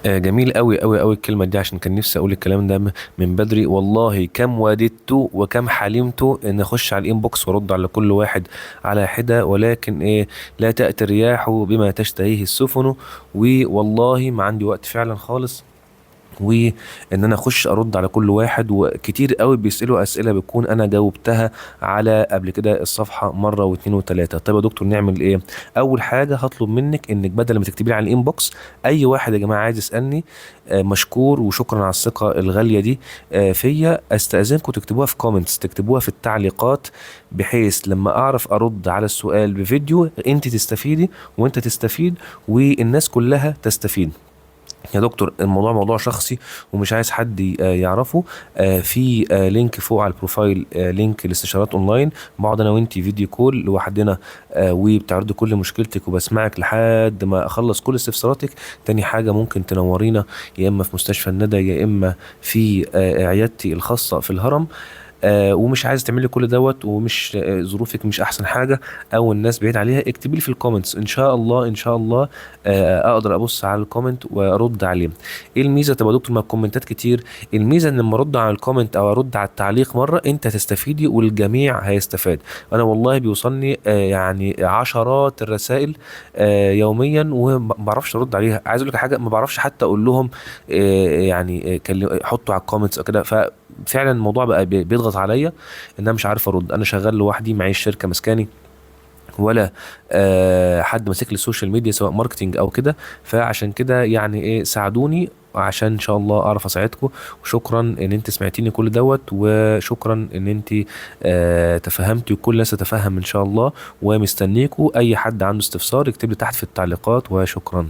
جميل قوي قوي قوي الكلمة دي، عشان كان نفسي اقول الكلام ده من بدري. والله كم وددت وكم حلمت ان اخش على الانبوكس وارد على كل واحد على حدة، ولكن ايه، لا تأتي الرياح بما تشتهيه السفن. والله ما عندي وقت فعلا خالص، وان انا اخش ارد على كل واحد. وكتير قوي بيسالوا اسئله بتكون انا جاوبتها على قبل كده الصفحه مره واتنين وتلاته. طيب يا دكتور نعمل ايه؟ اول حاجه هطلب منك انك بدل ما تكتبي لي على الانبوكس، اي واحد يا جماعه عايز يسالني، مشكور وشكرا على الثقه الغاليه دي فيا، استاذنكم تكتبوها في كومنتس، تكتبوها في التعليقات، بحيث لما اعرف ارد على السؤال بفيديو انت تستفيدي وانت تستفيد والناس كلها تستفيد. يا دكتور الموضوع موضوع شخصي ومش عايز حد يعرفه. في لينك فوق على البروفايل، لينك الاستشارات اونلاين، بقعد انا وانتي فيديو كول لوحدنا، وبتعرضي كل مشكلتك وبسمعك لحد ما اخلص كل استفساراتك. تاني حاجة ممكن تنورينا، يا اما في مستشفى الندى يا اما في عيادتي الخاصة في الهرم. ومش عايز تعملي كل دوت، ومش ظروفك مش احسن حاجه او الناس بعيد عليها، اكتبي لي في الكومنتس ان شاء الله ان شاء الله اقدر ابص على الكومنت وارد عليه. ايه الميزه؟ طب يا دكتور ما الكومنتات كتير. الميزه ان لما ارد على الكومنت او ارد على التعليق مره انت هتستفيدي والجميع هيستفاد. انا والله بيوصلني يعني عشرات الرسائل يوميا وما بعرفش ارد عليها. عايز اقول لك حاجه، ما بعرفش حتى اقول لهم يعني حطوا على الكومنتس او كده. فعلا الموضوع بقى بيضغط عليا ان انا مش عارف ارد. انا شغال لوحدي، معيش شركه مسكاني ولا حد ماسك لي السوشيال ميديا سواء ماركتينج او كده. فعشان كده يعني ايه، ساعدوني عشان ان شاء الله اعرف اساعدكم. وشكرا ان انت سمعتيني كل دوت، وشكرا ان انت تفهمتي وكل الناس تتفهم ان شاء الله. ومستنيكوا اي حد عنده استفسار يكتب لي تحت في التعليقات، وشكرا.